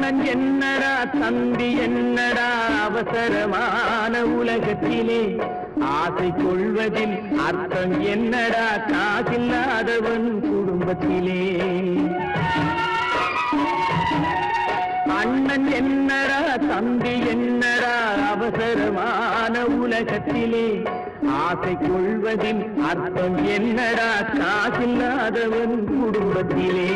அண்ணன் என்னடா தம்பி என்னடா அவசரமான உலகத்திலே ஆசை கொள்வதில் அர்த்தம் என்னடா காசில்லாதவன் குடும்பத்திலே அண்ணன் என்னடா தம்பி என்னடா அவசரமான உலகத்திலே ஆசை கொள்வதில் அர்த்தம் என்னடா காசில்லாதவன் குடும்பத்திலே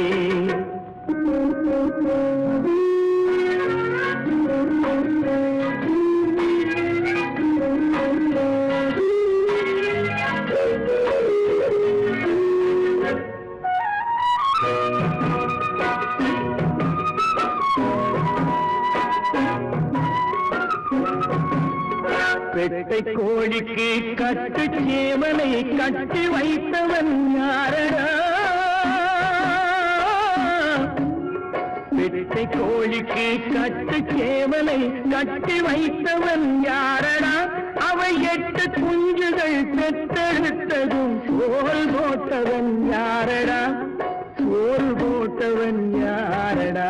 பெட்டை கோழிக்கு கட்டு சேவலை கட்டி வைத்தவன் யாரடா பெட்டை கோழிக்கு கட்டு சேவலை கட்டி வைத்தவன் யாரடா அவை 8 குஞ்சுகள் பெற்றெடுத்ததும் சோல் போட்டவன் யாரடா சோல் போட்டவன் யாரடா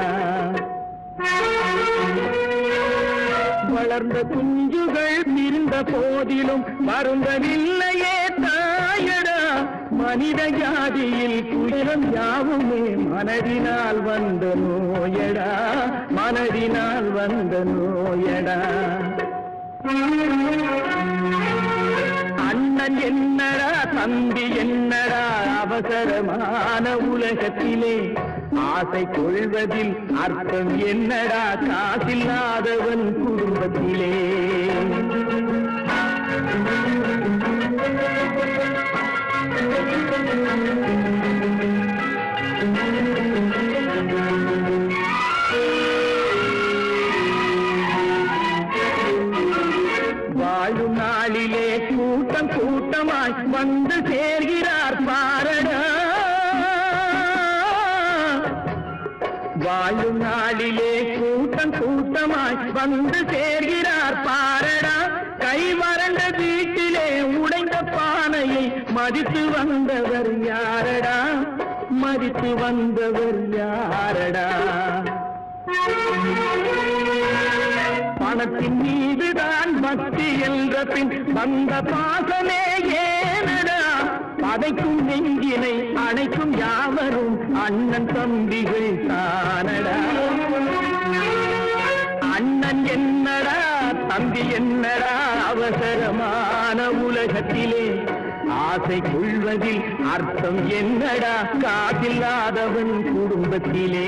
வளர்ந்த குஞ்சுகள் பிரிந்த போதிலும் வருந்தவில்லையே தாயடா மனித ஜாதியில் துயரம் யாவுமே மனதினால் வந்த நோயடா மனதினால் வந்த நோயடா அண்ணன் என்னடா தம்பி என்னடா அவசரமான உலகத்திலே ஆசை கொள்வதில் அர்த்தம் என்னடா காசில்லாதவன் குடும்பத்திலே வாழும் நாளிலே கூட்டம் கூட்டமாய் வந்து சேர்கிறார் பாரடா வாழும் நாளிலே கூட்டம் கூட்டமாய் வந்து சேர்கிறார் பாரடா கை வறண்ட வீட்டிலே உடைந்த பானையை மதித்து வந்தவர் யாரடா மதித்து வந்தவர் யாரடா பணத்தின் மீதுதான் பக்தி என்ற பின் வந்த பாசமே ஏனடா பதைக்கும் நெஞ்சினை அணைக்கும் யாவரும் அண்ணன் தம்பிகள் தானடா அண்ணன் என்னடா தம்பி என்னடா அவசரமான உலகத்திலே ஆசை கொள்வதில் அர்த்தம் என்னடா காசில்லாதவன் குடும்பத்திலே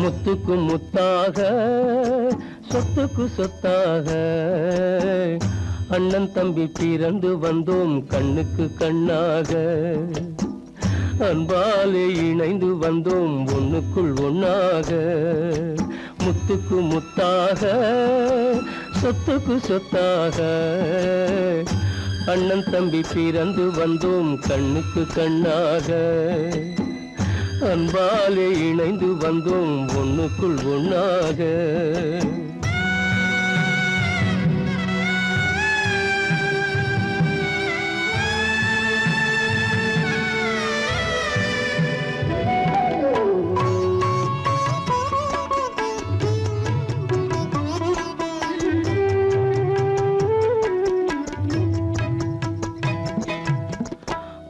முத்துக்கு முத்தாக சொத்துக்கு சொத்தாக அண்ணன் தம்பி பிறந்து வந்தோம் கண்ணுக்கு கண்ணாக அன்பாலே இணைந்து வந்தோம் ஒண்ணுக்குள் ஒண்ணாக முத்துக்கு முத்தாக சொத்துக்கு சொத்தாக அண்ணன் தம்பி பிறந்து வந்தோம் கண்ணுக்கு கண்ணாக அன்பாலே இணைந்து வந்தோம் ஒண்ணுக்குள் ஒண்ணாக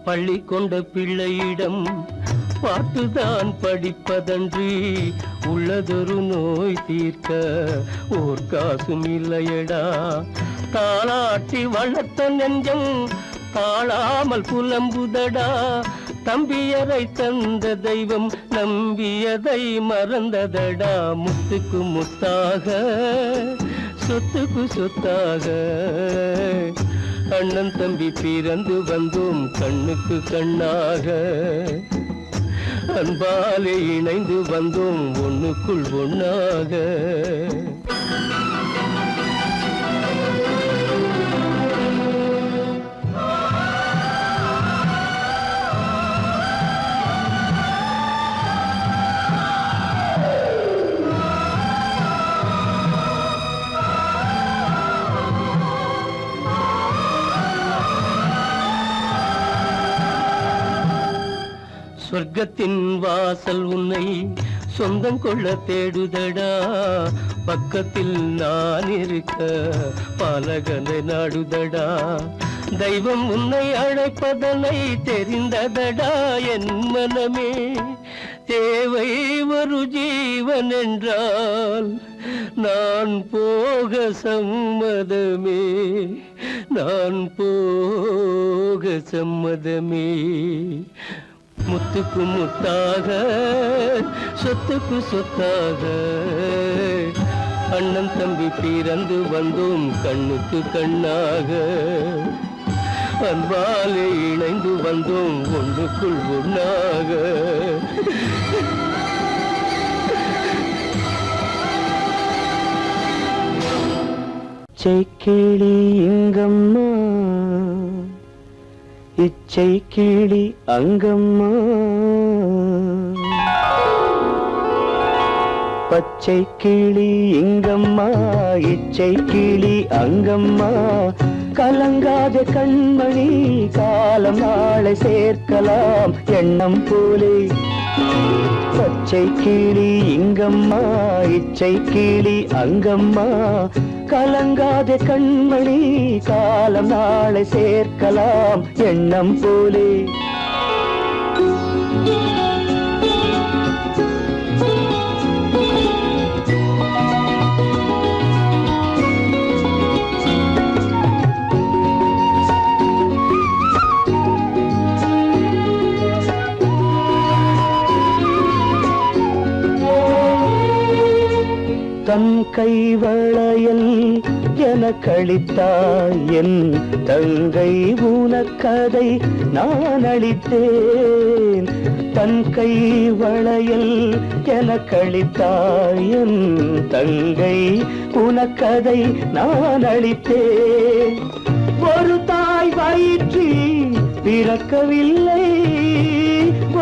பள்ளி கொண்ட பிள்ளையிடம் பாட்டுதான் படிப்பதன்றி உள்ளதொரு நோய் தீர்க்க ஓர் காசும் இல்லையடா தாளாட்டி வளர்த்த நெஞ்சம் தாழாமல் புலம்புதடா தம்பியரை தந்த தெய்வம் நம்பியதை மறந்ததடா முத்துக்கு முத்தாக சொத்துக்கு சொத்தாக அண்ணன் தம்பி பிறந்து வந்தோம் கண்ணுக்கு கண்ணாக அன்பாலே இணைந்து வந்தோம் ஒண்ணுக்குள் ஒண்ணாக சொர்க்கத்தின் வாசல் உன்னை சொந்தம் கொள்ள தேடுதடா, பக்கத்தில் நான் இருக்க பாலகனை நாடுதடா. தெய்வம் உன்னை அழைப்பதனை தெரிந்ததடா என் மனமே. தேவை ஒரு ஜீவன் என்றால் நான் போக சம்மதமே, நான் போக சம்மதமே. முத்துக்கு முத்தாக சொத்துக்கு சொத்தாக அண்ணன் தம்பி பிறந்து வந்தோம் கண்ணுக்கு கண்ணாக. அன்பாலே இணைந்து வந்தோம் ஒன்றுக்குள் ஒன்றாக. கிளி இங்கம்மா, இச்சை கிளி அங்கம்மா, பச்சை கிளி இங்கம்மா, இச்சை கிளி அங்கம்மா. கலங்காத கண்மணி காலம் நாளை சேர்க்கலாம் எண்ணம் போலே. பச்சை கிளி இங்கம்மா, இச்சை கிளி அங்கம்மா. கலங்காத கண்மணி காலம் நாளை சேர்க்கலாம் எண்ணம் போலே. தன் கைவளையல் எனக்களித்தாய் என் தங்கை, உனக்கதை நான் அளித்தேன். தன் கைவளையல் எனக்களித்தாய் என் தங்கை, உனக்கதை நான் அளித்தேன். ஒரு தாய் வயிற்றில் பிறக்கவில்லை,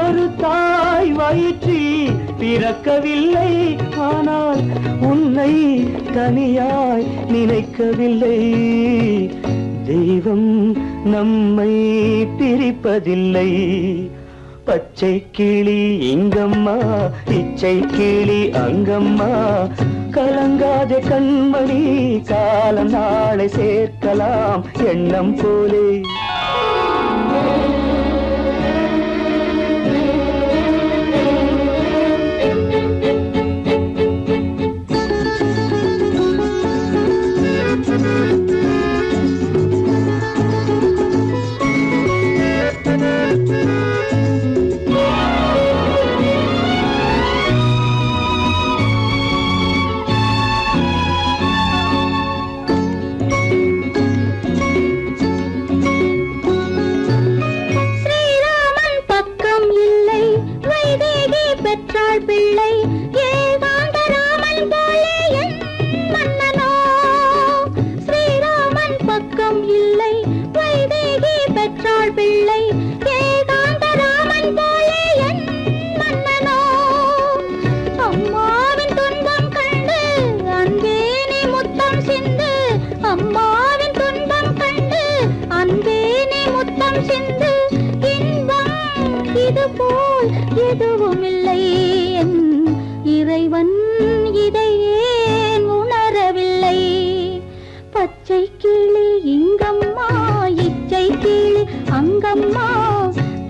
ஒரு தாய் வயிற்றில் பிறக்கவில்லை. ஆனால் உன்னை தனியாய் நினைக்கவில்லை. தெய்வம் நம்மை பிரிப்பதில்லை. பச்சை கிளி இங்கம்மா, இச்சை கிளி அங்கம்மா. கலங்காத கண்மணி காலம் நாளை சேர்க்கலாம் எண்ணம் போலே. பிள்ளை ஏகாந்த ராமன் போலே என் மன்னனோ. ஸ்ரீராமன் பக்கம் இல்லை வைதேகி பெற்றாள் பிள்ளை ஏகாந்த ராமன் போலே என் மன்னனோ. அம்மாவின் துன்பம் கண்டு அன்பே நீ முத்தம் சிந்து, அம்மாவின் துன்பம் கண்டு அன்பே நீ முத்தம் சிந்து. இன்பம் இது போல் எதுவும் இல்லை, இறைவன் இதை ஏன் உணரவில்லை. பச்சை கிளி இங்கம்மா, இச்சை கிளி அங்கம்மா.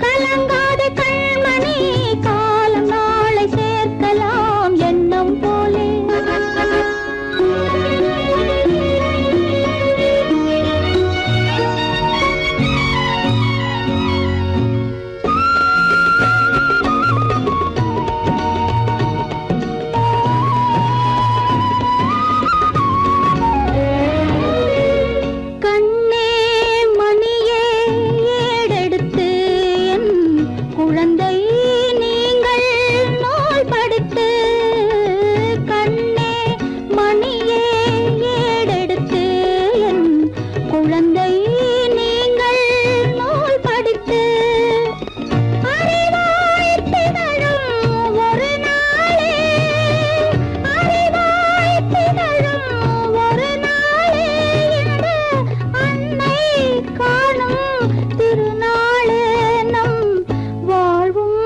கலங்காத கண்மணி காலம் நாளை சேர்க்கலாம் எண்ணம் போலே. திருநாளே நம் வாழ்வும்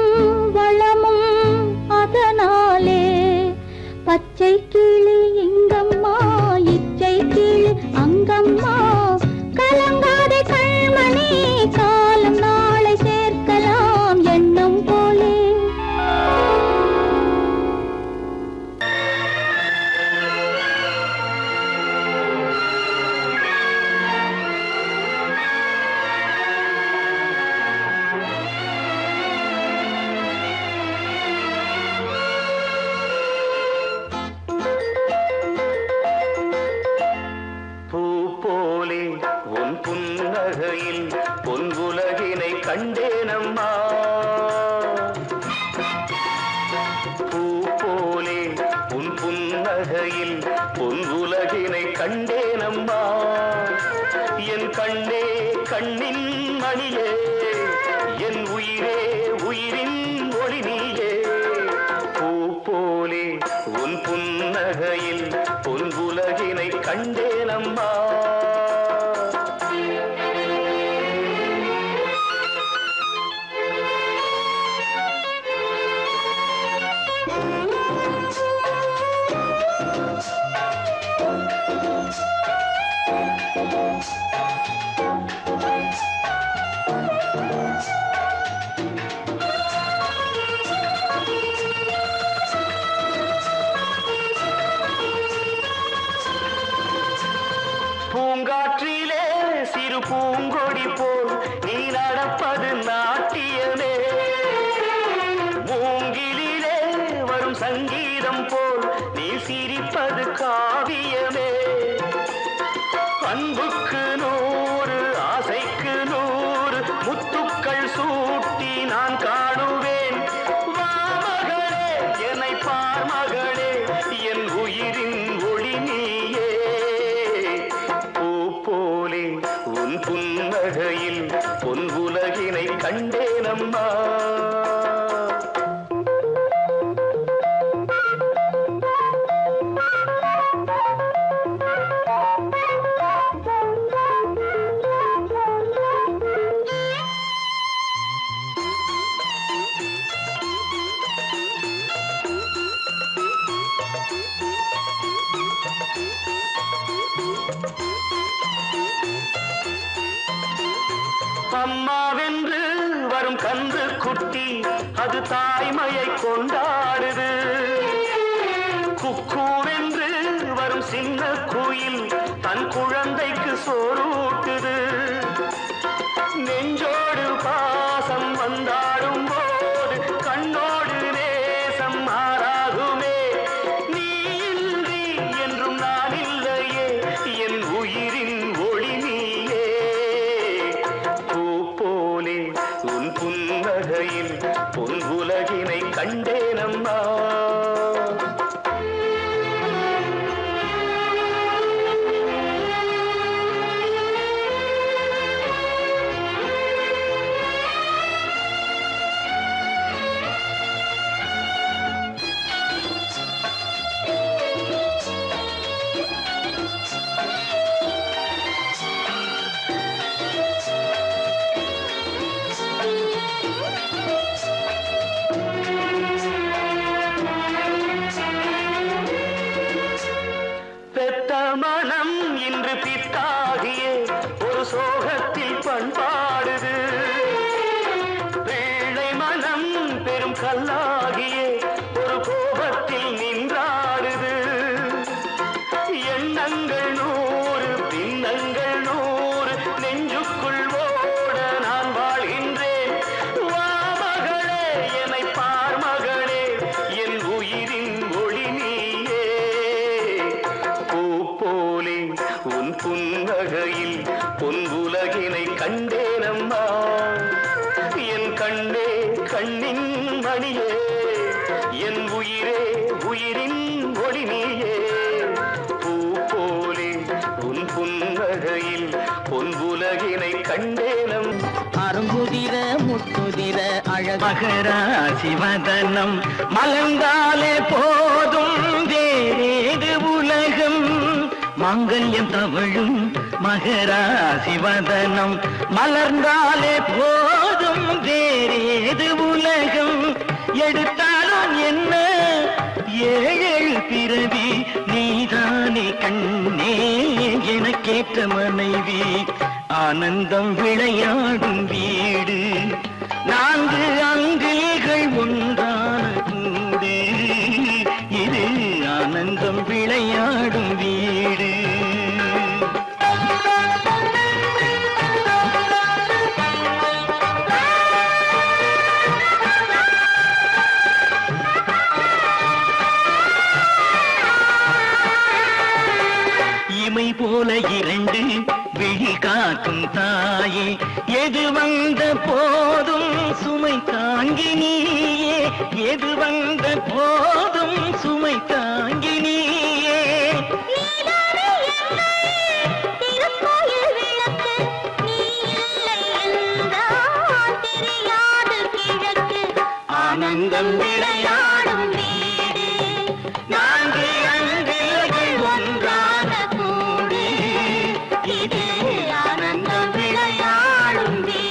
கண்டேனம்மா. பூ போலே உன் புன்னகையில் பொன் உலகினை கண்டேனம்மா. என் கண்ணே கண்ணின் மணியே, என் உயிரே உயிரின் ஒளி நீயே. பூ போலே உன் புன்னகையில் பொன் உலகினை கண்டேனம்மா. பூங்காற்றிலே சிறு பூங்கொடி போல் நீ நடப்பது நாட்டியமே. மூங்கிலே வரும் சங்கீதம் போல் நீ சிரிப்பது காவியமே. அன்புக்கு 100 ஆசைக்கு 100 முத்துக்கள் சூட்டி நான் காணுவேன். வா மகளே என்னை பார் மகளே, என் உயிரின் ஒளி நீயே. போலே உன் புன்னகையில் பொன் உலகினை கண்டேனம்மா. அம்மாவென்று வரும் கன்று குட்டி அது தாய்மையை கொண்டாடுது. குக்கூவென்று வரும் சின்ன குயில் தன் குழந்தைக்கு சோறூட்டுது. நெஞ்சோடு பாசம் வந்தாடும் போது கண்ணோடு நேசம் மாறாகுமே. நீ இன்றி என்றும் நான் இல்லையே, என் உயிரின் ஒளி நீயே. போலே உன் புன்னகையில் பொன் உலகினை கண்டேனம்மா. மனம் இன்று பித்தாகியே ஒரு சோகத்தில் பண்பாடுது. பிள்ளை மனம் பெரும் கல்லாகியே ஒரு கோபத்தில் நின்றாடுது. எண்ணங்கள் 100 பின்னங்கள் 100 நெஞ்சுக்குள் ஓட நான் வாழ்கின்றேன். வா மகளே என்னை பார் மகளே, என் உயிரின் ஒளி நீயே. போலே உன் புன்னகையில் பொன் உலகினை கண்டேனம்மா. என் கண்ணே கண்ணின் மணியே, என் உயிரே உயிரின் ஒளி நீயே. பூ போலே உன் புன்னகையில் பொன் உலகினை கண்டேனம். அருங்குதிர முத்துதிர அழகராசி வதனம் மலர்ந்தாலே போதும் வேறேது உலகம். மாங்கல்யம் தவழும் மகராசி வதனம் மலர்ந்தாலே போதும் வேறேது உலகம். எடுத்தாலும் என்ன 7 பிறவி நீதானே கண்ணே எனக்கேற்ற மனைவி. ஆனந்தம் விளையாடும் வீடு 4 அங்கில்கள் ஒன்றான கூடு. இது ஆனந்தம் விளையாடும் வீடு. இமை போல 2 விழி காக்கும் தாயே, எது வந்த போ தாங்கி நீயே, எது வந்த போதும் சுமை தாங்கி நீயே. திருக்கோயில் விளக்கு நீ இல்லை என்றால் தெரியாது கிழக்கு. ஆனந்தம் விளையாடும் வீடு, நான்கு அன்பில்கள் ஒன்றாக கூடி, இது ஆனந்தம் விளையாடும் வீடு.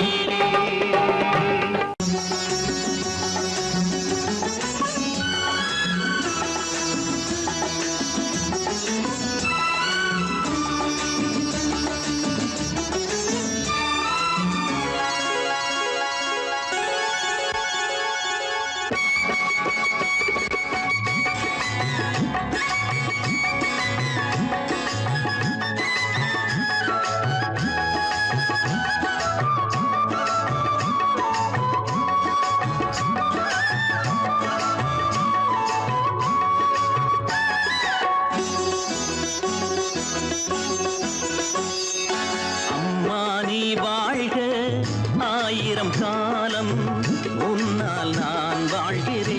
அம்மா நீ வாழ்க, ஆயிரம் காலம் உன்னால் நான் வாழ்கிறேன்.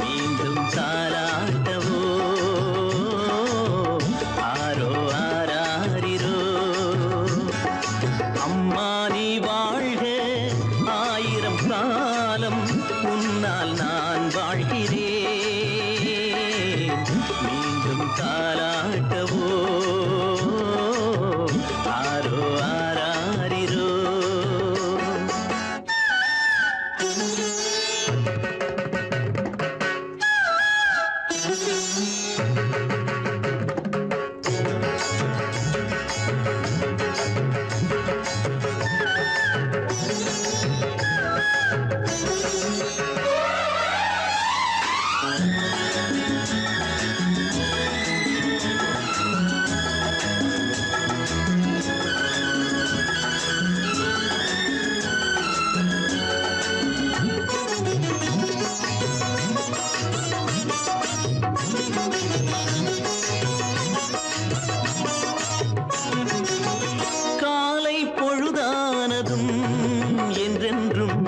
மீண்டும் தாலாட்டவோ ஆரோ ஆராரிரோ. அம்மா நீ வாழ்க, ஆயிரம் காலம் உன்னால் நான் வாழ்கிறேன். மீண்டும் தாலாட்டவோ ஆரோ ஆராரிரோ. காலை பொழுதானதும் என்றென்றும்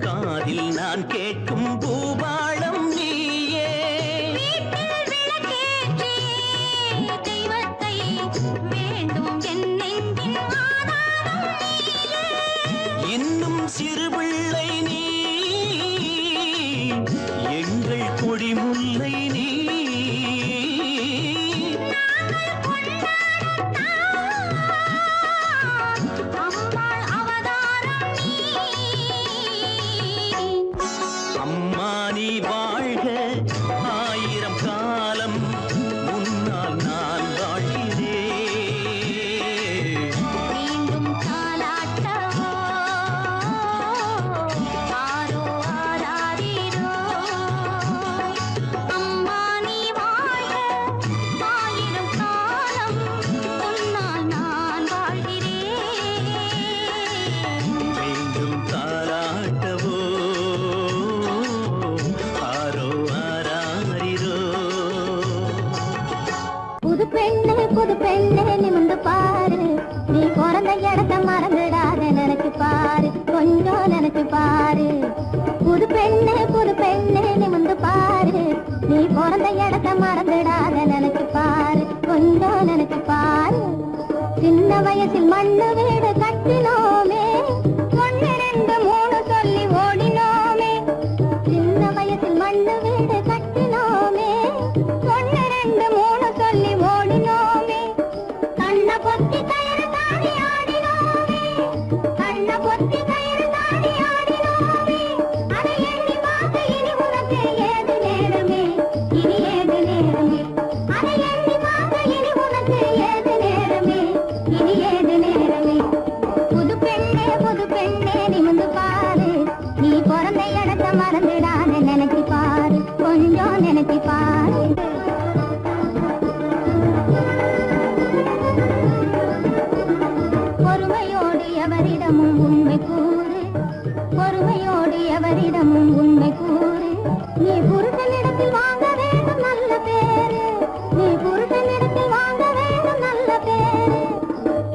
காதில் நான் கேட்கும் பூபாளம் நீயே. தெய்வத்தை வேண்டும் என் நெஞ்சின் ஆதாரம் நீயே. இன்னும் சிறுபிள்ளை நீ, எங்கள் கொடிமுல்லை நீ. அம்மாள் அவதாரம் நீ. அம்மா நீ வாழ்க, ஆயிரம் காலம் முன்னால் நான் வாழ்கிறேன். மீண்டும் தாலாட்டவோ ஆரோ ஆராரிரோ. அம்மா நீ வாழ்க, ஆயிரம் காலம் உன்னால் நான் வாழ்கிறேன். மீண்டும் தாலாட்டவோ ஆரோ ஆராரிரோ. புது பெண்ணே நிமிந்து பாரு, நீ பிறந்த இடத்த மறந்துடாத நினைச்சு பாரு, கொஞ்சம் நினைச்சு பாரு. புது பெண்ணே நிமிந்து பாரு, நீ பிறந்த இடத்த மறந்துடாத நினைச்சு பாரு, கொஞ்சம் நினைச்சு பாரு. சின்ன வயசில் மண்ணு வீடு கட்டினோமே, ஒன்று ரெண்டு மூணு சொல்லி ஓடினோமே. சின்ன வயசில் மண்ணு வீடு கட்டினோமே, ஒன்று ரெண்டு மூணு சொல்லி ஓடினோமே. கண்ணை பொத்தி கயிறு தாடி ஆடினோமே, கண்ணை பொத்தி கயிறு தாடி ஆடினோமே. அதை எண்ணி பார்க்க இனி உனக்கு ஏது நேரமே, இனி ஏது நேரமே. அதை எண்ணி பார்க்க இனி உனக்கு ஏது நேரமே, இனி ஏது நேரமே. புது பெண்ணே நிமிந்து பாரு, நீ பிறந்த இடத்த மறந்துடாத நினைச்சு பாரு, கொஞ்சம் நினைச்சு பாரு. பொறுமையோடு எவரிடமும் உண்மை கூறு, பொறுமையோடு எவரிடமும் உண்மை கூறு. நீ புருஷனிடத்தில் வாங்க வேண்டும் நல்ல பேரு, நீ புருஷனிடத்தில் வாங்க வேண்டும் நல்ல பேரு.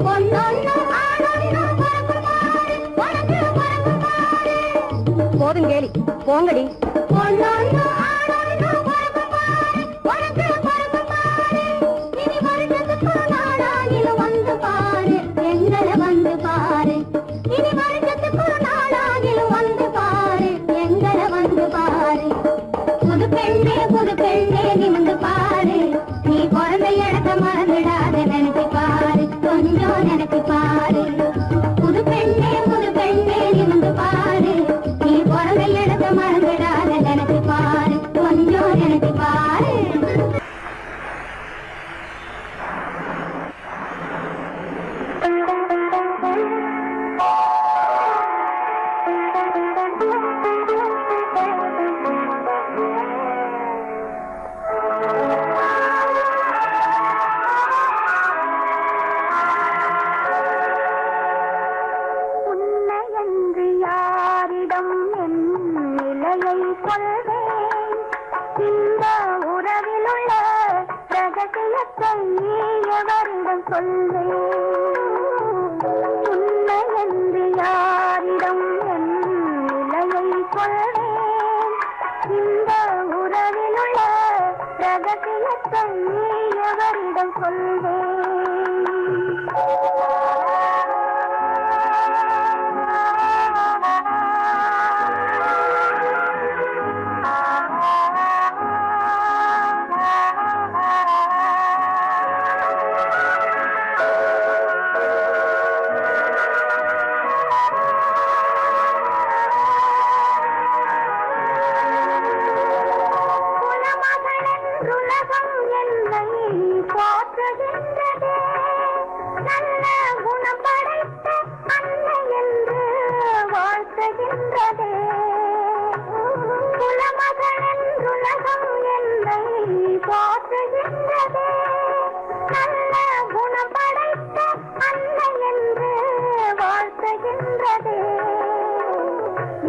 பொன்னொன்னு ஆணொன்னு பிறக்கும் பாரு, உனக்கு பிறக்கும் பாரு. போதும் கேலி போங்கடி வந்து பாரு எங்களை வந்து பாரு இனி வருஷத்துக்கு நாளாகிலும் வந்து பாரு எங்களை வந்து பாரு புது பெண்ணே நிமிந்து பாரு நீ பிறந்த இடத்த மறந்துடாத நினைச்சு பாரு கொஞ்சம் நினைச்சு பாரு புது பெண்ணே நிமிந்து பாரு நீ பிறந்த இடத்த மறந்துடாத நினைச்சு பாரு கொஞ்சம் நினைச்சு பாரு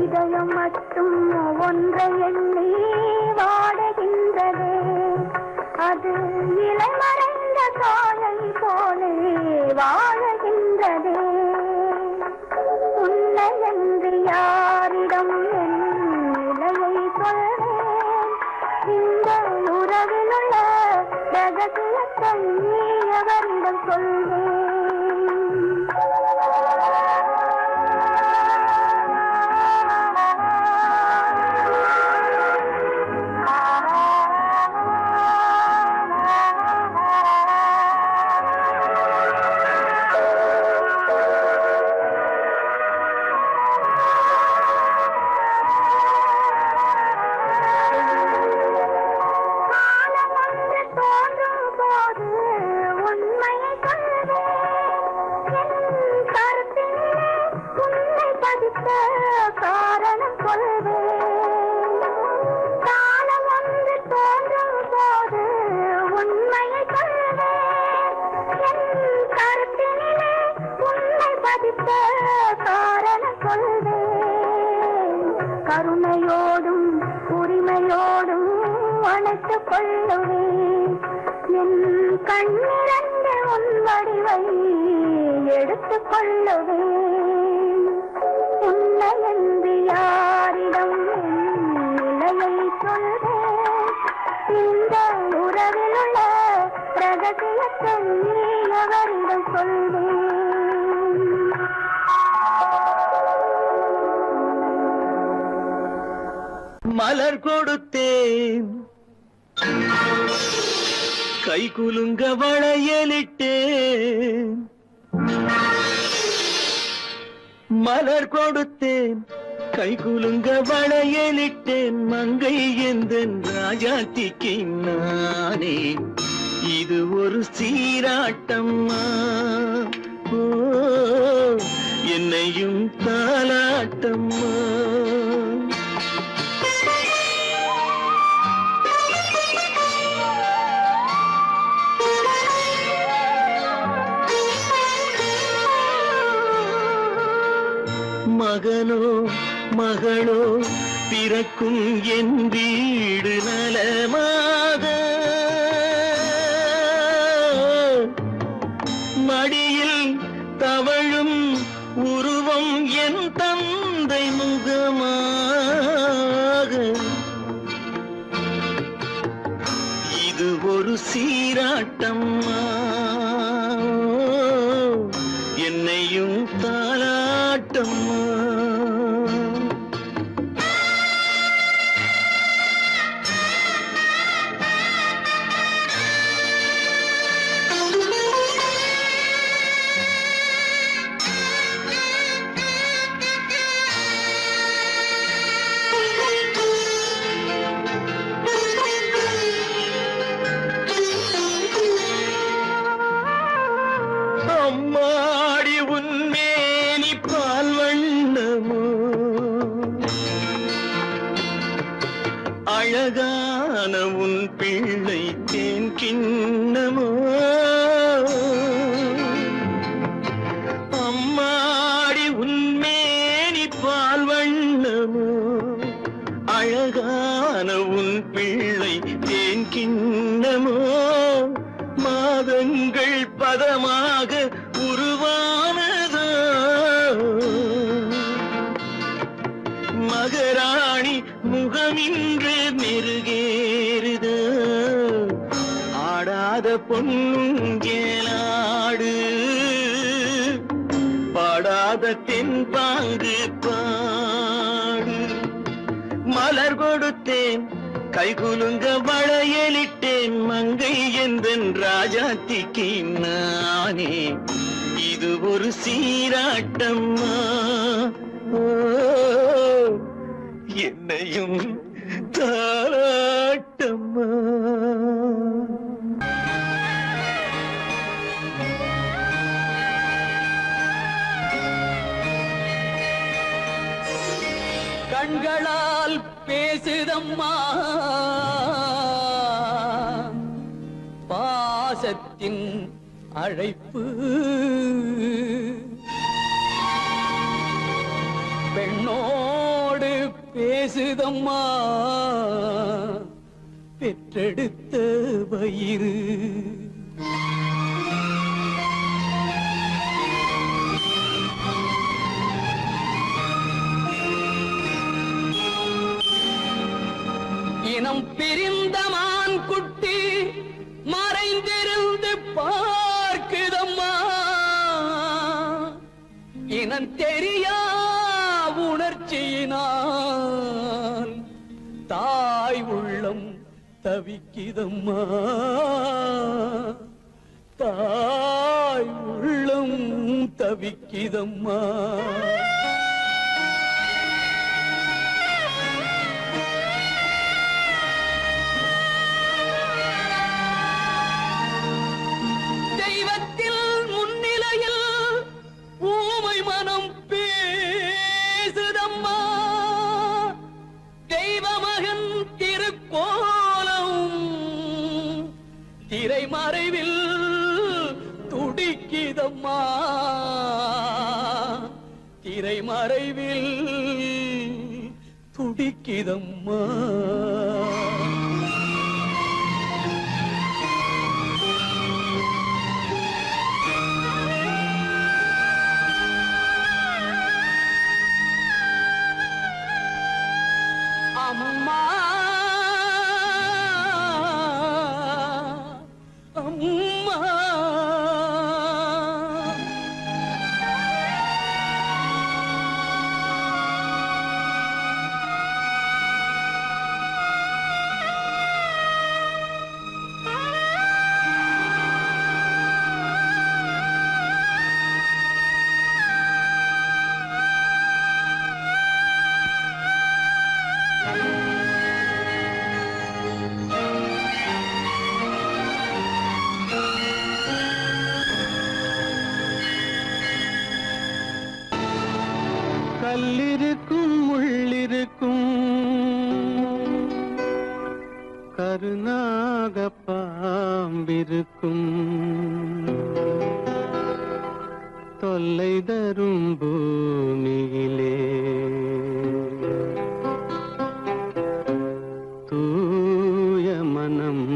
இதயம் மட்டும் ஒன்றை எண்ணி வாடுகின்றதே அது இளமறைந்த காலை போலே வாழுகின்றதே உன்னை என்று யாரிடம் என் நிலையை சொல்வேன் இந்த உறவில் உள்ள ரகசியத்தை அவரிடம் சொல்வேன் கருணையோடும் உரிமையோடும் அணைத்துக் கொள்ளுவேன் என் கண்ணிரண்ட உன் வடிவை எடுத்துக் கொள்ளுவேன் உன்னை என்று யாரிடம் நிலையை சொல்வேன் இந்த உறவில் உள்ள ரகசியத்தை அவரிடம் சொல்வேன் மலர் கொடுத்தேன் கை குலுங்க வளையலிட்டேன் மலர் கொடுத்தேன் கை குலுங்க வளையலிட்டேன் மங்கை எந்தன் ராஜாத்திக்கு நானே இது ஒரு சீராட்டம்மா ஓ என்னையும் தாலாட்டம்மா மகனோ மகளோ பிறக்கும் என் வீடு நலமாக மடியில் தவழும் உருவம் என் தந்தை முகமாக சீராட்டம்மா என்னையும் தாலாட்டம்மா. அம்மாடி உன்மேனி பால் வண்ணமோ அழகான உன் பிள்ளை தேன் கிண்ணமோ. அம்மாடி உன்மேனி பால் வண்ணமோ அழகான உன் பிள்ளை தேன் கிண்ணமோ. மாதங்கள் பதமாக உருவானதோ மகராணி முகமின்று மெருகேறுதோ. ஆடாத பொன்னுங்கேலாடு பாடாத தென்பாங்கு பாடு. மலர் கொடுத்தேன் கைகுலுங்க வளையலிட்டேன் மங்கை எந்தன் ராஜாத்திக்கு நானே. இது ஒரு சீராட்டம்மா என்னையும் தாராட்டம்மா. கண்களால் பேசுதம்மா பாசத்தின் அழைப்பு. பெண்ணோடு பேசுதம்மா பெற்றெடுத்த வயிறு. இனம் பிரிந்த மான் குட்டி மறைந்திருந்து பார்க்குதம்மா. இனம் தெரியா உணர்ச்சியினால் தாய் உள்ளம் தவிக்குதம்மா. தாய் உள்ளம் தவிக்குதம்மா. திரைமறைவில் துடிக்குதம்மா. திரைமறைவில் துடிக்குதம்மா. அம்மா அம்மா கல்லிருக்கும் முள்ளிருக்கும் கருநாக பாம்பிருக்கும் தொல்லை தரும் பூமியிலே தூய மனம்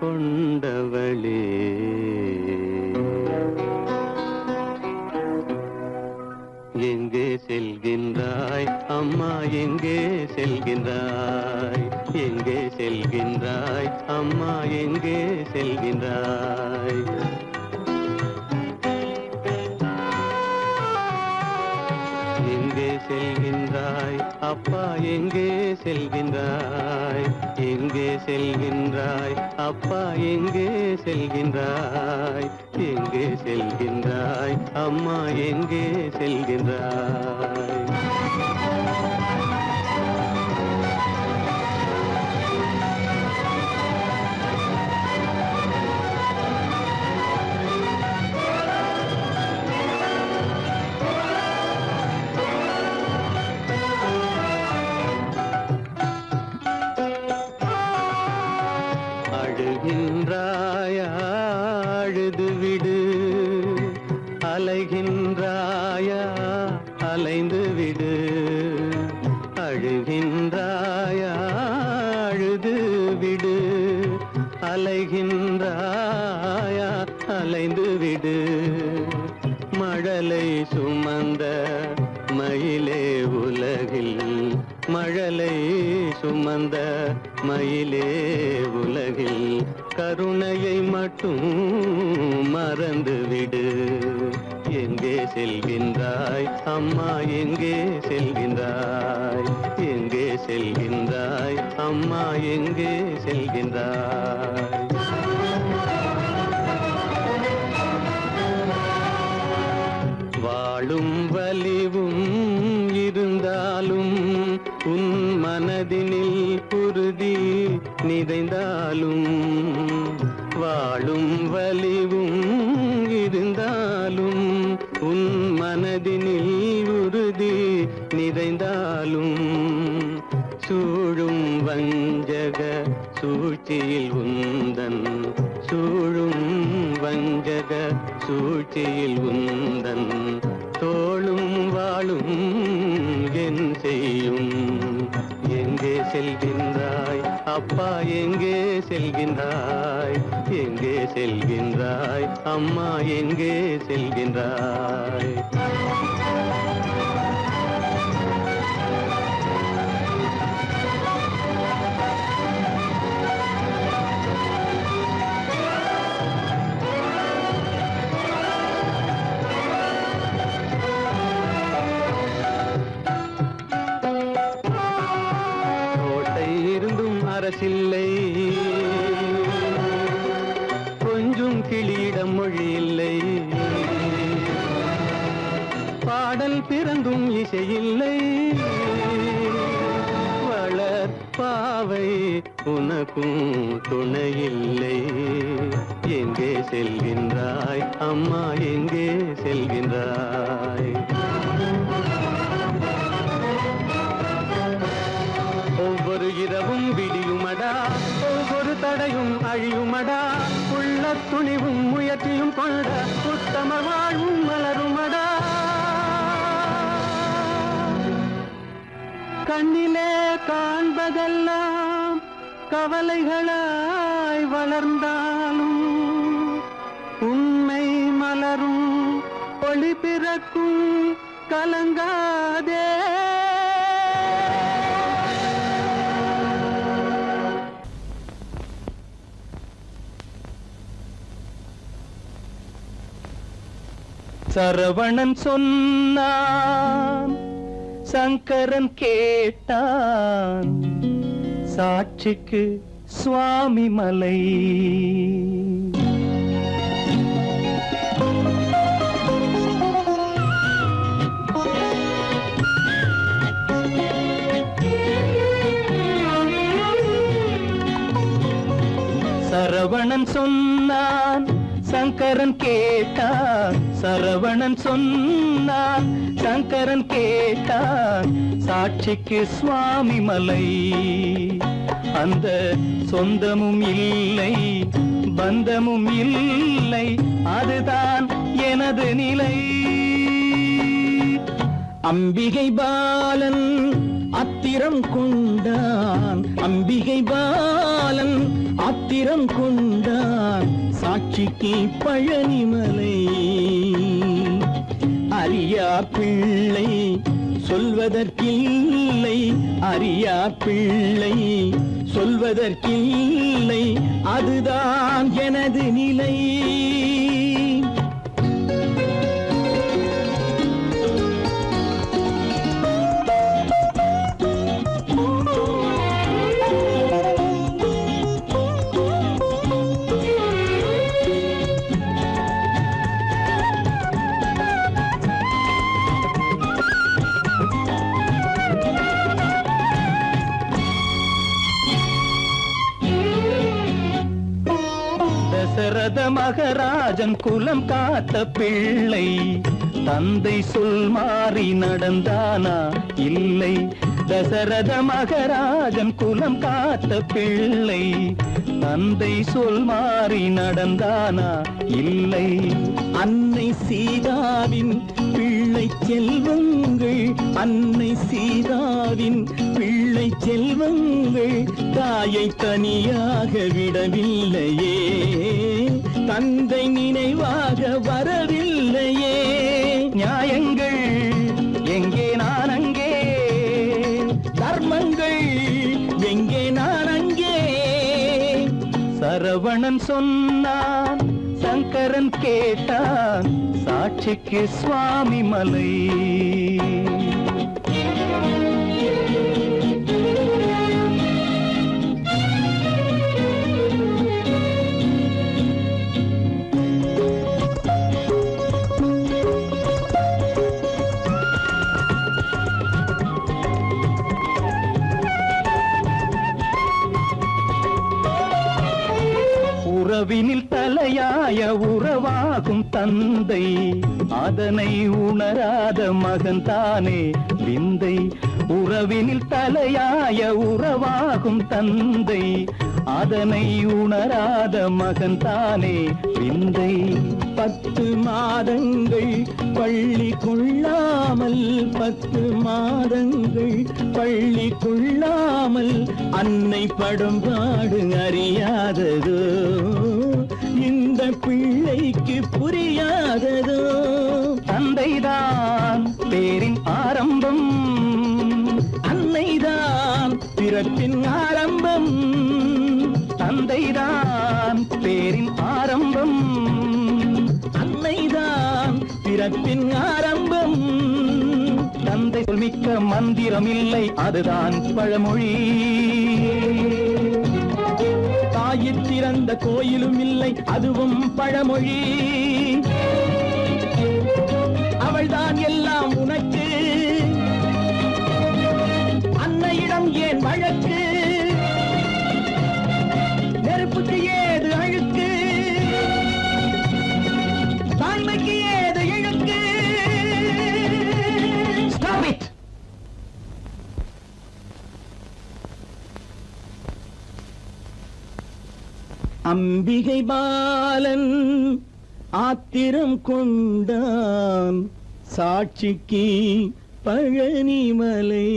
கொண்டவளே எங்கே செல்கின்றாய் அம்மா எங்கே செல்கின்றாய் எங்கே செல்கின்றாய் அம்மா எங்கே செல்கின்றாய் எங்கே செல்கின்றாய் அப்பா எங்கே செல்கின்றாய் எங்கே செல்கின்றாய் அப்பா எங்கே செல்கின்றாய் எங்கே செல்கின்றாய் அம்மா எங்கே செல்கின்றாய் அழுகின்றாயா அழுது விடு அலைகின்றாயா அலைந்து விடு அழுகின்றாயா அழுது விடு அலைகின்றாயா அலைந்து விடு மழலை சுமந்த மயிலே உலகில் மழலை சுமந்த மயிலே உலகில் கருணையை மட்டும் மறந்து விடு எங்கே செல்கின்றாய் அம்மா எங்கே செல்கின்றாய் எங்கே செல்கின்றாய் அம்மா எங்கே செல்கின்றாய் வாழும் வலிவும் இருந்தாலும் உன் மனதினில் குருதி நிறைந்தாலும் வாழும் வலிவும் இருந்தாலும் உன் மனதினில் உறுதி நிறைந்தாலும் சூழும் வஞ்சக சூழ்ச்சியில் உந்தன் சூழும் வஞ்சக சூழ்ச்சியில் உந்தன் தோளும் வாழும் என் செய்யும் எங்கே செல்கின்றாய் அப்பா எங்கே செல்கின்றாய் எங்கே செல்கின்றாய் அம்மா எங்கே செல்கின்றாய் அரசில்லை கொஞ்சம் கிளியிடம் மொழி இல்லை பாடல் பிறந்தும் இசையில்லை வளர் பாவை உனக்கும் துணையில்லை எங்கே செல்கின்றாய் அம்மா எங்கே செல்கின்றாய் ஒவ்வொரு இரவும் விடியுமடா ஒவ்வொரு தடையும் அழியுமடா உள்ள துணிவும் முயற்சியும் கொண்ட உத்தம வாழ்வும் மலருமடா கண்ணிலே காண்பதெல்லாம் கவலைகளாய் வளர்ந்தாலும் உண்மை மலரும் ஒளி பிறக்கும் கலங்காதே சரவணன் சொன்னான் சங்கரன் கேட்டான் சாட்சிக்கு சுவாமி மலை சரவணன் சொன்னான் சங்கரன் கேட்டான் சரவணன் சொன்னான் சங்கரன் கேட்டான் சாட்சிக்கு சுவாமி மலை அந்த சொந்தமும் இல்லை பந்தமும் இல்லை அதுதான் எனது நிலை அம்பிகை பாலன் அத்திரம் கொண்டான் அம்பிகை பாலன் ஆத்திரம் கொண்டான் சாட்சிக்கு பழனிமலை அறியா பிள்ளை சொல்வதற்கில்லை அறியா பிள்ளை, சொல்வதற்கில்லை அதுதான் எனது நிலை. தசரத மகராஜன் குலம் காத்த பிள்ளை, தந்தை சொல் மாறி நடந்தானா இல்லை. தசரத மகராஜன் குலம் காத்த பிள்ளை, தந்தை சொல் மாறி நடந்தானா இல்லை. அன்னை சீதாவின் பிள்ளை செல்வங்கள், அன்னை சீதாவின் பிள்ளை செல்வங்கள் தாயை தனியாக விடவில்லையே, தந்தை நினைவாக வரவில்லையே. நியாயங்கள் எங்கே நான் அங்கே, தர்மங்கள் எங்கே நான் அங்கே. சரவணன் சொன்னான், சங்கரன் கேட்டான், சாட்சிக்கு சுவாமி மலை. உறவினில் தலையாய உறவாகும் தந்தை, அதனை உணராத மகன் தானே விந்தை. உறவினில் தலையாய உறவாகும் தந்தை, அதனை உணராத மகன் தானே விந்தை. 10 மாதங்கள் பள்ளி கொள்ளாமல், 10 மாதங்கள் பள்ளி கொள்ளாமல் அன்னை படும் பாடு அறியாததோ, இந்த பிள்ளைக்கு புரியாததோ. தந்தைதான் பேரின் ஆரம்பம், அன்னைதான் பிறப்பின் ஆரம்பம். தந்தைதான் பேரின் ஆரம்பம், அன்னைதான் பிறப்பின் ஆரம்பம். தந்தை சொல்மிக்க மந்திரம் இல்லை, அதுதான் பழமொழி. தாயிற் திறந்த கோயிலும் இல்லை, அதுவும் பழமொழி. அவள்தான் எல்லாம் உனக்கு, அன்னையிடம் ஏன் வழக்கு? நெருப்புக்கு ஏது அழுக்கு, தாய்மைக்கு ஏது இழுக்கு? Stop it! அம்பிகை பாலன் ஆத்திரம் கொண்டான், சாட்சிக்கு பழனிமலை.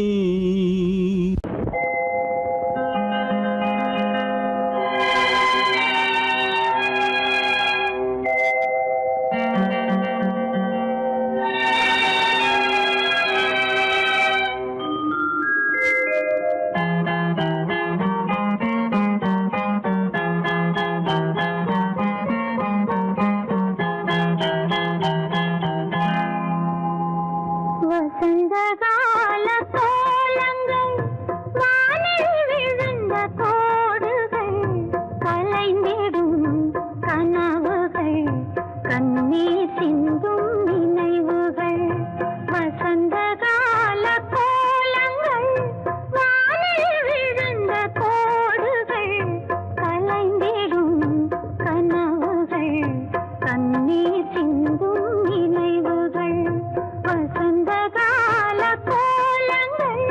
வசந்தகால கோலங்கள், வானில் விழுந்த கோடுகள், கலைந்திடும் கனவுகள், கண்ணீர் சிந்தும் நினைவுகள். வசந்தகால கோலங்கள், வானில் விழுந்த கோடுகள், கலைந்திடும் கனவுகள், கண்ணீர் சிந்தும் நினைவுகள். வசந்தகால கோலங்கள்.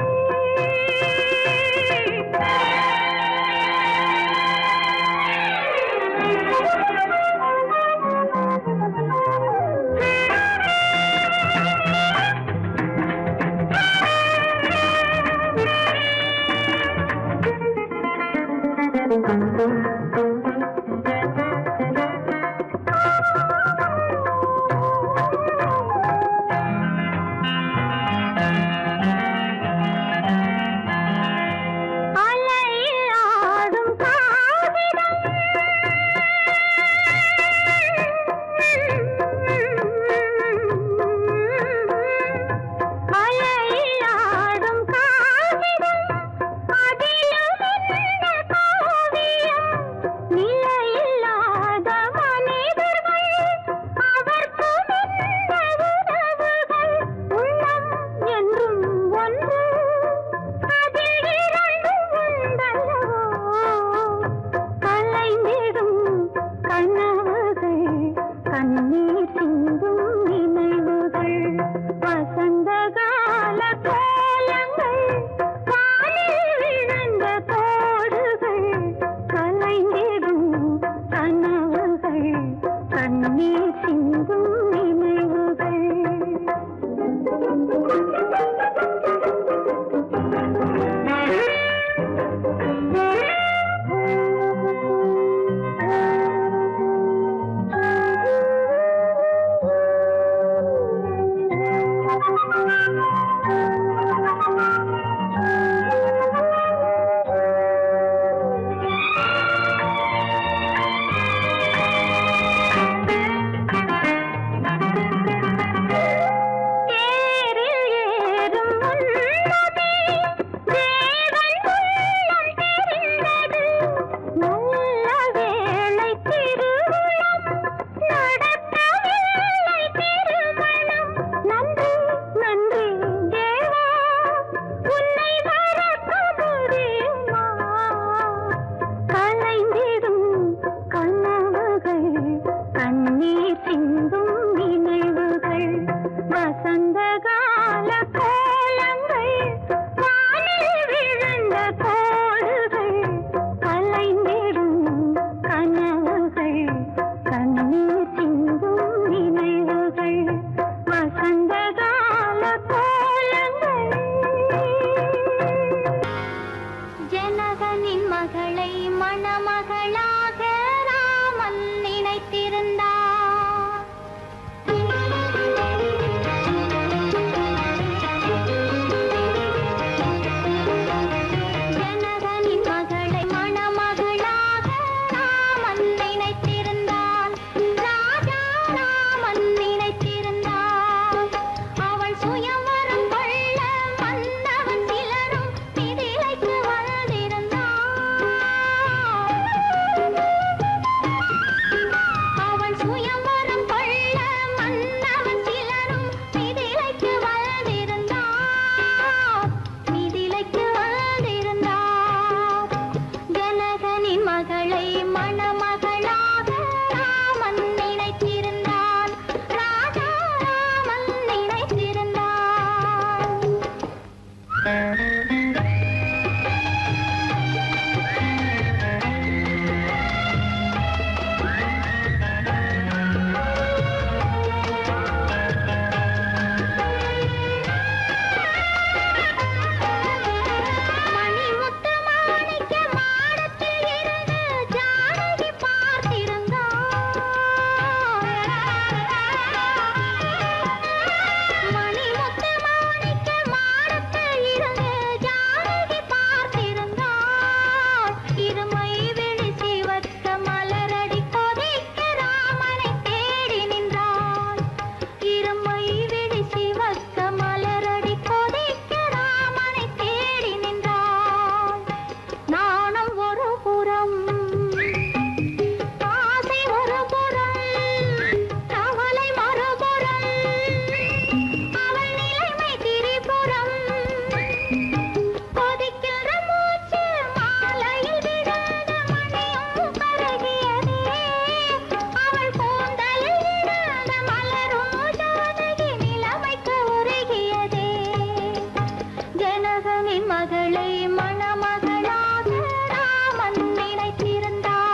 ஜனகனின் மகளை மணமகளாக ராமன் நினைத்திருந்தான்.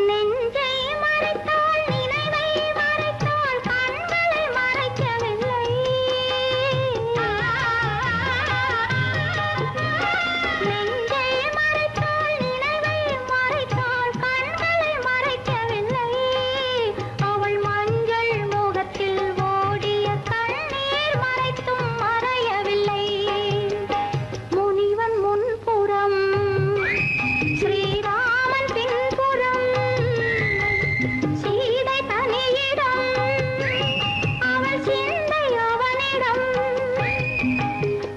நெஞ்சை மறைத்தாள், நினைவை மறைத்தாள், கண்களை மறைக்கவில்லை. நெஞ்சை மறைத்தாள், நினைவை மறைத்தாள், கண்களை மறைக்கவில்லை. அவள் மஞ்சள் முகத்தில் ஓடிய கண்ணீர் மறைத்தும் மறையவில்லை. முனிவன் முன்புறம், ஸ்ரீராமன் பின்புறம், சீதை தனியிடம், அவள் சிந்தை அவனிடம்.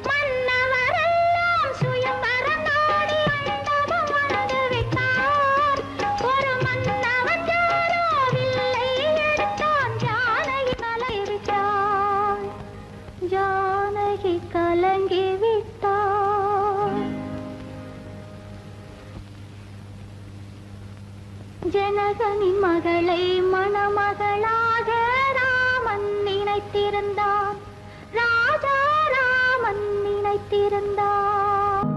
மன்னவரெல்லாம் சுயம்பரம் நாடி மண்டபம் வந்து விட்டார். ஒரு மன்னவன் யாரோ வில்லை எடுத்தான், ஜானகி கலங்கிவிட்டாள். ஜானகி கலங்கிவிட்டாள். ஜனகனின் மகளை மணமகளாக ராமன் நினைத்திருந்தான். ராஜா ராமன் நினைத்திருந்தான்.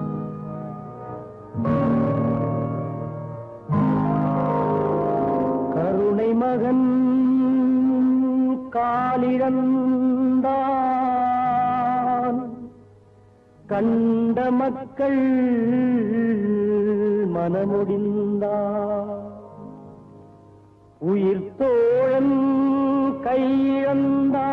கருணை மகன் காலிழந்தான், கண்ட மக்கள் மனமுடிந்தான். உயிர் தோழன் கையிழந்தான்,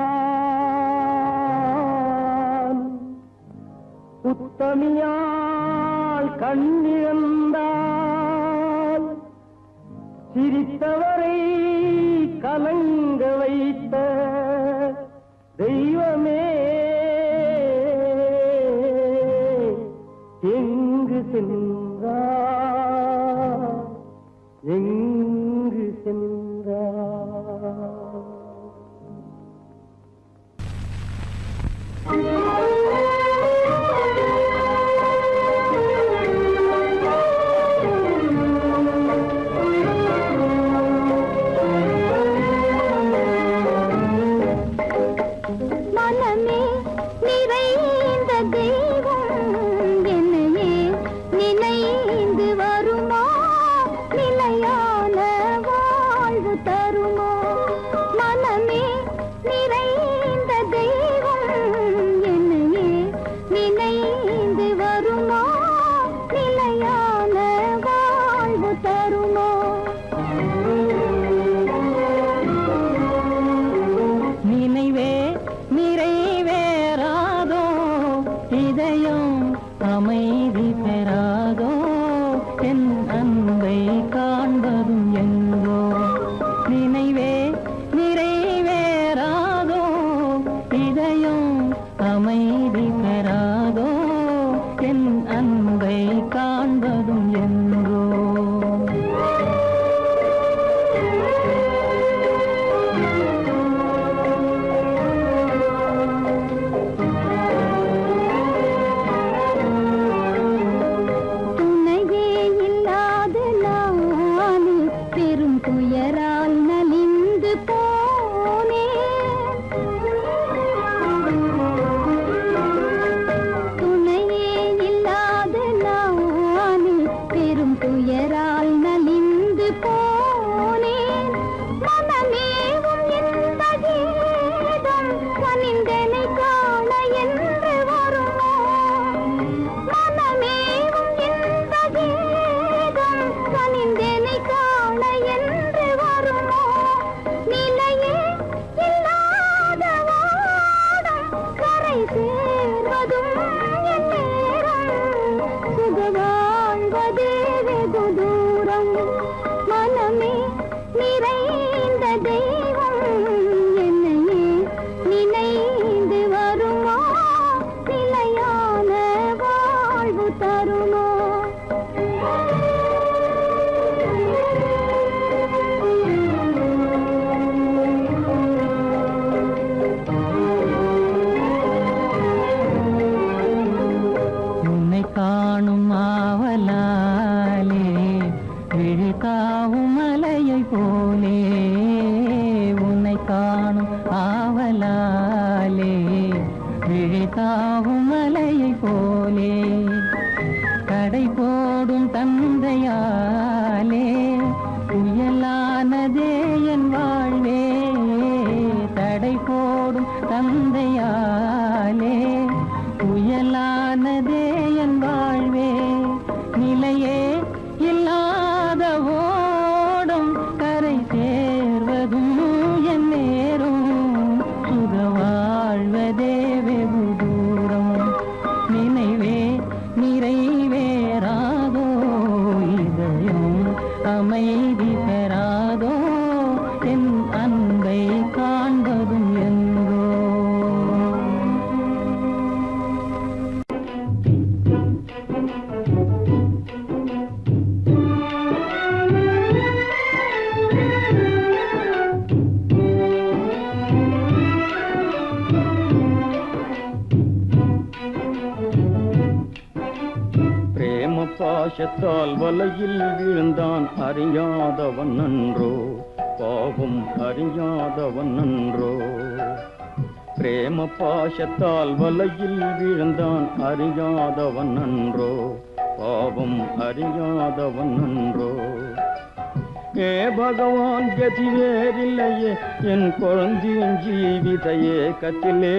உத்தமியால் கண்ணிழந்தான். சிரித்தவரை கலங்க வைத்த தெய்வமே எங்கு சென்றார், எங்கு சென்றார்? காணும் ஆவலாலே விழித்தாவும் மலையை போலே கடை போடும் தந்தையாலே புயலானதே என் வாழ்வே தடை போடும் தந்தையாலே புயலானதே என் வாழ்வே நிலையே இல்லாத ஓடும் கரை சேர்வதும் என் நேரும் சுக வாழ்வதே வெகு தூரம் நினைவே நிறைவேறாதோ இதயம் அமைதி பெறாதோ என் அன்பை காண்பதும் என்றோ பிரேம பாசத்தால் வலையில் விழுந்தான் அறியாதவன் நன்றோ பாவம் அறியாதவன் நன்றோ பிரேம பாசத்தால் வலையில் விழுந்தான் அறியாதவன் நன்றோ பாவம் அறியாதவன் நன்றோ ஏ பகவான் கதி வேறில்லையே என் குழந்தையின் ஜீவித ஏக்கத்திலே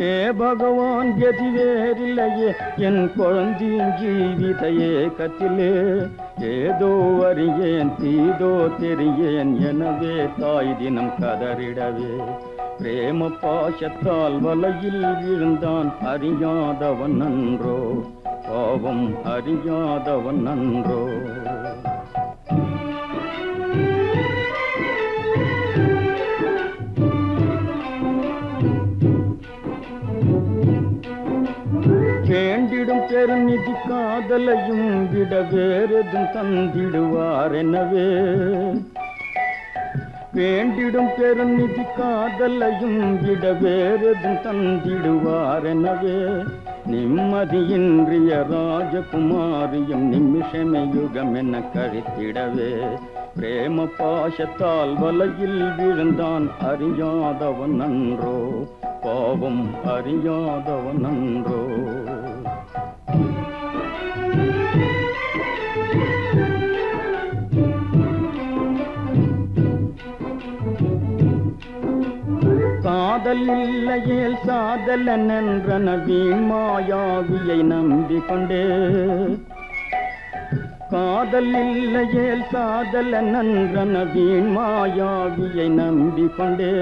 ஏ பகவான் கதி வேறில்லையே என் குழந்தையின் ஜீவித ஏக்கத்திலே ஏதோ அறியேன் தீதோ தெரியேன் எனவே தாய் தினம் கதறிடவே பிரேம பாசத்தால் வலையில் விழுந்தான் அறியாதவன் நன்றோ பாவம் அறியாதவன் நன்றோ வேண்டிடும் பெருநிதி காதலையும் விட வேறெதும் தந்திடுவார் எனவே வேண்டிடும் பெருநிதி காதலையும் விட வேறெதும் தந்திடுவார் எனவே நிம்மதியின்றிய ராஜகுமாரியும் நிமிஷமே யுகம் என கழித்திடவே பிரேம பாசத்தால் வலையில் விழுந்தான் அறியாதவன் நன்றோ பாவம் அறியாதவன் நன்றோ காதல் இல்லையேல் சாதலன் என்றன வீண் மாயாவியை நம்பிக்கொண்டே காதல் இல்லையேல் சாதலன் என்றன வீண் மாயாவியை நம்பிக்கொண்டே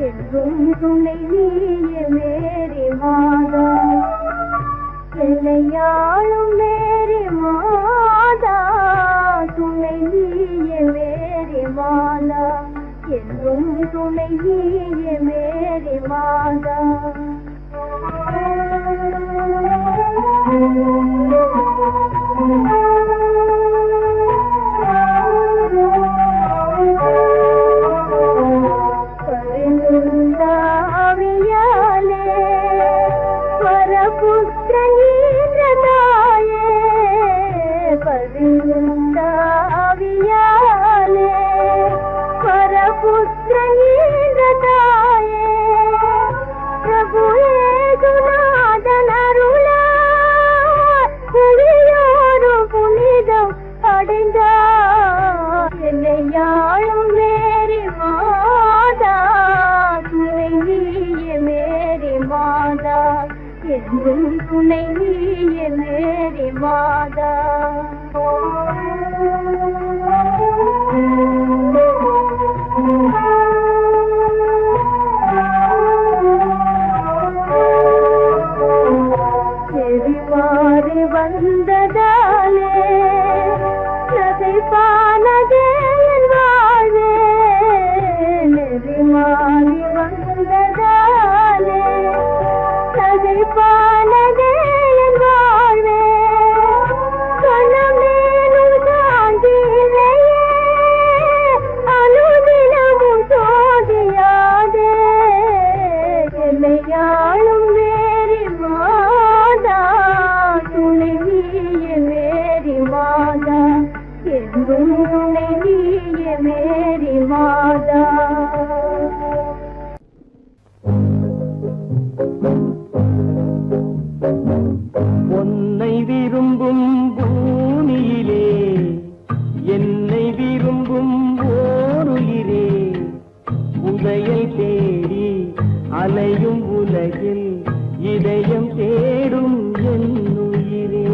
என்றும் துணை நீயே மேரி மாதா பரபுத்திரீந்திரதாயே பரிந்தாவியாலே பரபுத்திரீந்திரதாயே பிரபு ஏதுநாதன் அருளா புவியோரு புனிதம் அடைந்தார் என்னை யாழும் மேரி மாதா துணை நீயே மேரி மாதா என்றும் துணை நீயே மேரி மாதா செவிமாறி வந்ததாலே நகைப்பானதே என் வாழ்வே நெறிமாறி வந்ததாலே நகைப்பானதே என் வாழ்வே கண்ணமேனும் சாந்தியிலேயே அனுதினமும் சோதியாதே என்னை யாழும் மேரி மாதா துணை நீயே மேரி மாதா என்றும் துணை நீயே மேரி மாதா உன்னை விரும்பும் பூமியிலே என்னை விரும்பும் ஓருயிரே உதயல் தேடி அலையும் உலகில் இதயம் தேடும் என் உயிரே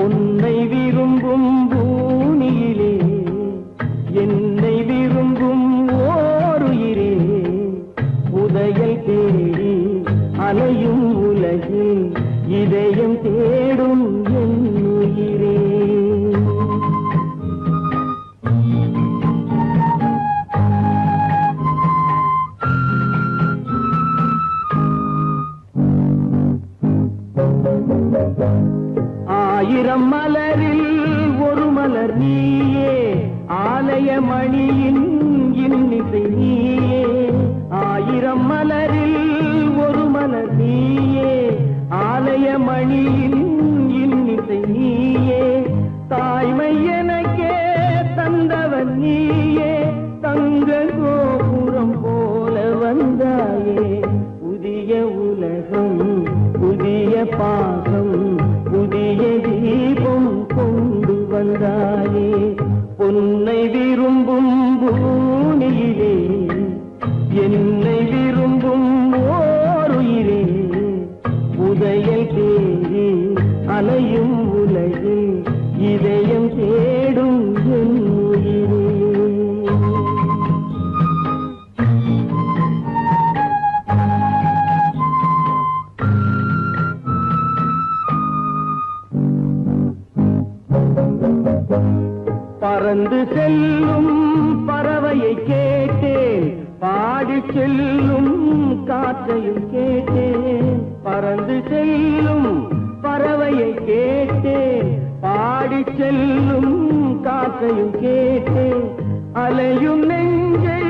உன்னை விரும்பும் பூமியிலே என்னை விரும்பும் ஓருயிரே உதயல் தேடி அலையும் உலகில் இதயம் தேடும் என் உயிரே ஆயிரம் மலரில் ஒரு மலர் நீயே ஆலய மணியின் இன்னிசை நீயே ஆயிரம் மலரில் ஒரு மலர் நீயே ஆலய மணியின் இன்னிசை நீயே தாய்மை எனக்கே தந்தவன் நீயே தங்க கோபுரம் போல வந்தாயே புதிய உலகம் புதிய பாசம் புதிய தீபம் கொண்டு வந்தாயே பொன்னை விரும்பும் பூமியிலே என்னை விரும்பும் ஓருயிரே உதயல் தேடி அலையும் உலகில் இதயம் தேடும் என் உயிரே பறந்து செல்லும் பறவையை கேட்டேன் பாடி செல்லும் காற்றையும் கேட்டேன் பறந்து செல்லும் பறவையை கேட்டேன் பாடி செல்லும் காற்றையும் கேட்டேன் அலையும் நெஞ்சை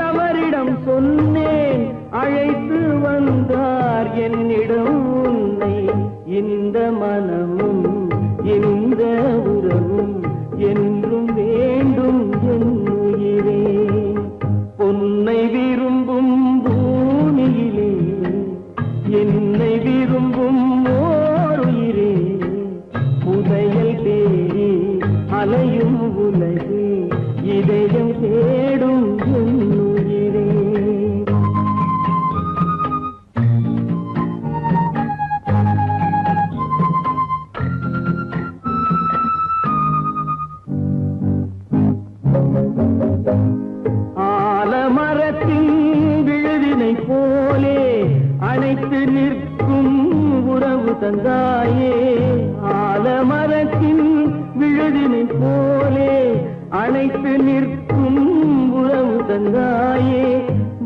அவரிடம் சொன்னேன் அழைத்து வந்தார் என்னிடம் உன்னை இந்த மனமும் இந்த உறவும் என்றும் வேண்டும் என் உயிரே பொன்னை விரும்பும் பூமியிலே என்னை விரும்பும் ஓருயிரே புதையல் தேடி அலையும் உலகு இதயம் தேடும் என் உயிரே ஆலமரத்தின் விழுதினை போலே அணைத்து நிற்கும் உறவு தந்தாயே ஆலமரத்தின் விழுதினை போலே அணைத்து நிற்கும் உறவு தந்தாயே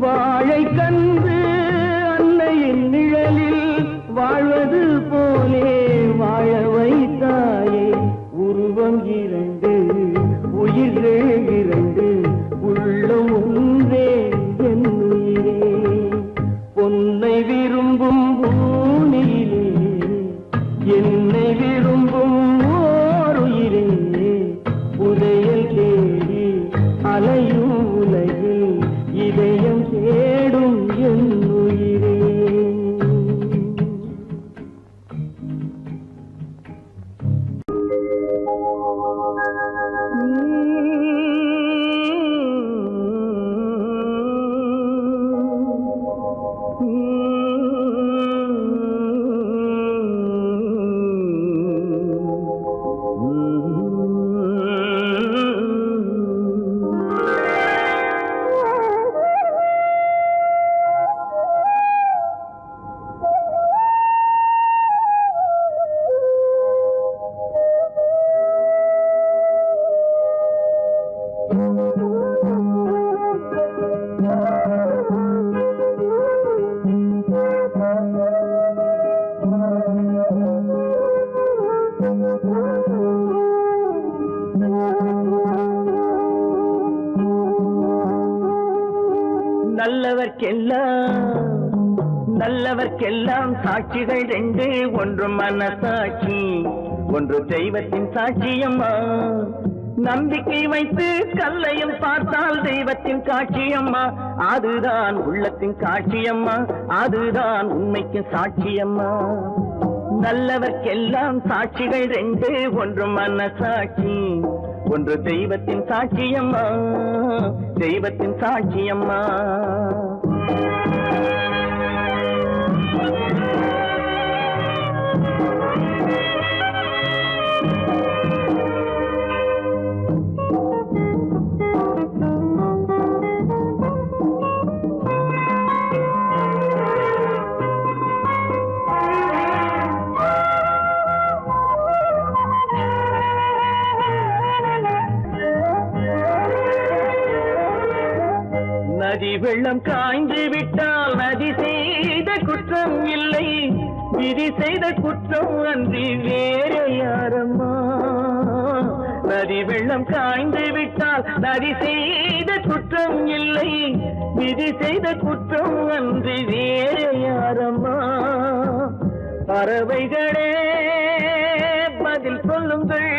வாழை கன்று அன்னையின் நிழலில் வாழ்வது போலே வாழ வைத்தாயே உருவம் இரண்டு உயிர்கள் இரண்டு உள்ளம் ஒன்றே என் உயிரே பொன்னை விரும்பும் பூமியிலே என்னை விரும்பும் ஓருயிரே உதயல் தேடி அலையும் உலகில் இதயம் தேடும் என் உயிரே. நல்லவர்க்கெல்லாம் சாட்சிகள் ரெண்டு, ஒன்று மனசாட்சி, ஒன்று தெய்வத்தின் சாட்சியம்மா. நம்பிக்கை வைத்து கல்லையும் பார்த்தால் தெய்வத்தின் காட்சியம்மா. அதுதான் உள்ளத்தின் காட்சியம்மா, அதுதான் உண்மைக்கு சாட்சியம்மா. நல்லவர்க்கெல்லாம் சாட்சிகள் ரெண்டு, ஒன்று மனசாட்சி, ஒன்று தெய்வத்தின் சாட்சியம்மா, தெய்வத்தின் சாட்சியம்மா. நதி வெள்ளம் காய்ந்து விட்டால் நதி செய்த குற்றம் இல்லை, விதி செய்த குற்றம் அன்றி வேற யாரம்மா. நதி வெள்ளம் காய்ந்து விட்டால் நதி செய்த குற்றம் இல்லை, விதி செய்த குற்றம் அன்றி வேற யாரம்மா. பறவைகளே பதில் சொல்லுங்கள்,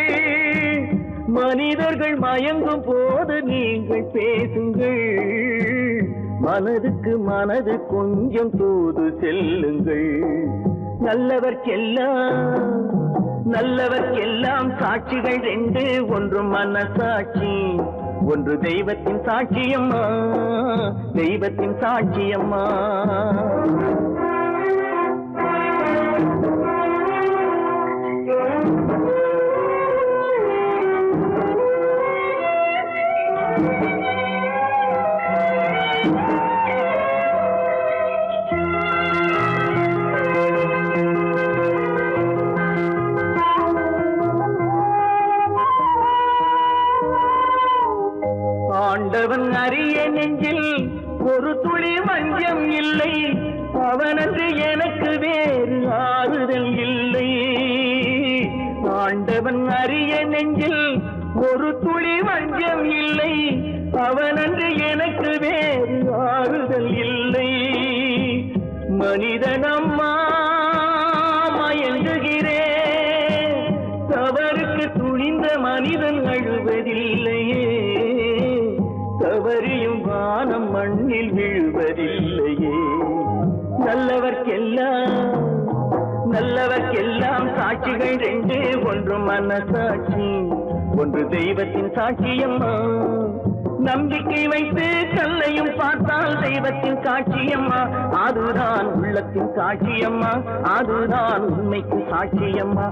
மனிதர்கள் மயங்கும் போது நீங்கள் பேசுங்கள். மனதுக்கு மனது கொஞ்சம் தூது செல்லுங்கள். நல்லவர்க்கெல்லாம் சாட்சிகள் ரெண்டு, ஒன்று மனசாட்சி, ஒன்று தெய்வத்தின் சாட்சியம்மா, தெய்வத்தின் சாட்சியம்மா. ஆண்டவன் அறிய நெஞ்சில் ஒரு துளி வஞ்சம் இல்லை, அவனன்று எனக்கு வேறு ஆறுதல் இல்லை. ஆண்டவன் அறிய நெஞ்சில் ஒரு துளி வஞ்சம் இல்லை, அவனன்று எனக்கு வேறு ஆறுதல் இல்லை. மனிதனம்மா மயங்குகிறேன், தவறுக்கு துணிந்த மனிதன் அழுவதில்லையே, தவறியும் வானம் மண்ணில் விழுவதில்லையே. நல்லவர்க்கெல்லாம் சாட்சிகள் ரெண்டு, ஒன்று மனசாட்சி, ஒன்று தெய்வத்தின் சாட்சியம்மா. நம்பிக்கை வைத்து கல்லையும் பார்த்தால் தெய்வத்தின் காட்சியம்மா. அதுதான் உள்ளத்தின் காட்சியம்மா, அதுதான் உண்மைக்கு சாட்சியம்மா.